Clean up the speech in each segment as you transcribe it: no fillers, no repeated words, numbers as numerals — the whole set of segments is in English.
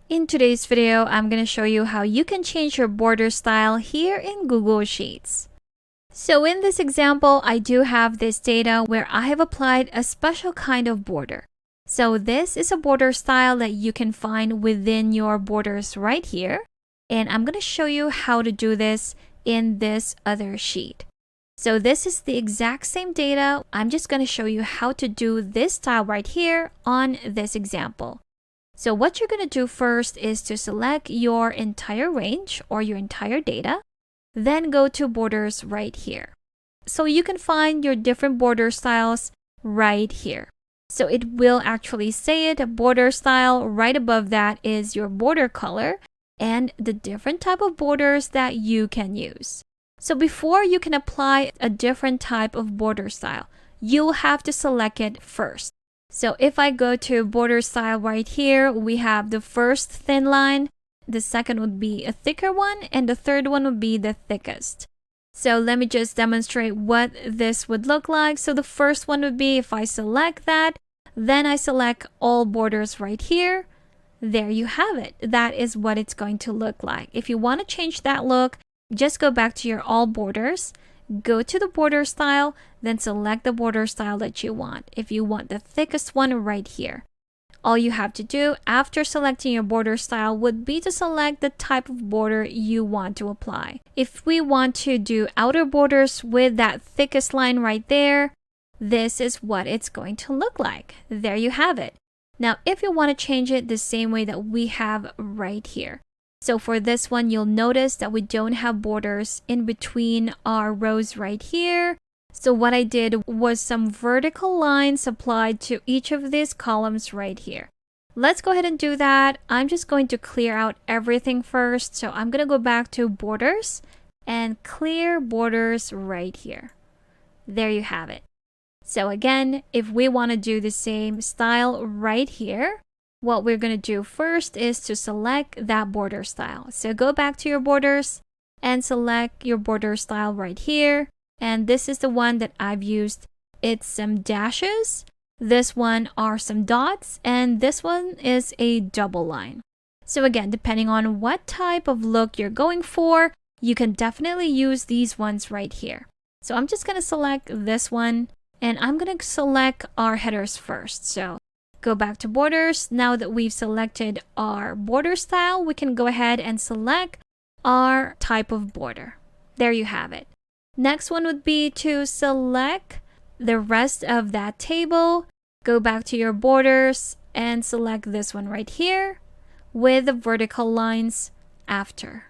In today's video, I'm going to show you how you can change your border style here in Google Sheets. So in this example, I do have this data where I have applied a special kind of border. So this is a border style that you can find within your borders right here. And I'm going to show you how to do this in this other sheet. So this is the exact same data. I'm just going to show you how to do this style right here on this example. So what you're going to do first is to select your entire range or your entire data, then go to borders right here. So you can find your different border styles right here. So it will actually say it, a border style. Right above that is your border color and the different type of borders that you can use. So before you can apply a different type of border style, you'll have to select it first. So if I go to border style right here, we have the first thin line, the second would be a thicker one, and the third one would be the thickest. So let me just demonstrate what this would look like. So the first one would be if I select that, then I select all borders right here. There you have it. That is what it's going to look like. If you want to change that look, just go back to your all borders, go to the border style, then select the border style that you want. If you want the thickest one right here, all you have to do after selecting your border style would be to select the type of border you want to apply. If we want to do outer borders with that thickest line right there, this is what it's going to look like. There you have it. Now, if you want to change it the same way that we have right here. So for this one, you'll notice that we don't have borders in between our rows right here. So what I did was some vertical lines applied to each of these columns right here. Let's go ahead and do that. I'm just going to clear out everything first. So I'm going to go back to borders and clear borders right here. There you have it. So again, if we want to do the same style right here, what we're going to do first is to select that border style. So go back to your borders and select your border style right here. And this is the one that I've used. It's some dashes. This one are some dots. And this one is a double line. So again, depending on what type of look you're going for, you can definitely use these ones right here. So I'm just going to select this one. And I'm going to select our headers first. So go back to borders. Now that we've selected our border style, we can go ahead and select our type of border. There you have it. Next one would be to select the rest of that table. Go back to your borders and select this one right here with the vertical lines after.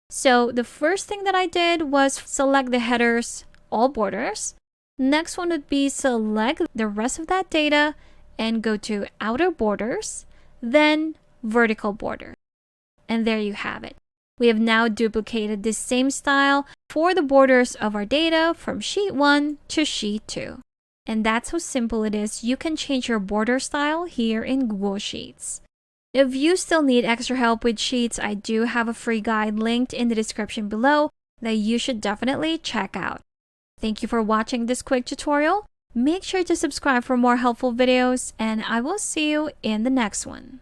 So the first thing that I did was select the headers, all borders. Next one would be select the rest of that data and go to outer borders, then vertical border. And there you have it. We have now duplicated this same style for the borders of our data from sheet 1 to sheet 2. And that's how simple it is. You can change your border style here in Google Sheets. If you still need extra help with Sheets, I do have a free guide linked in the description below that you should definitely check out. Thank you for watching this quick tutorial. Make sure to subscribe for more helpful videos, and I will see you in the next one.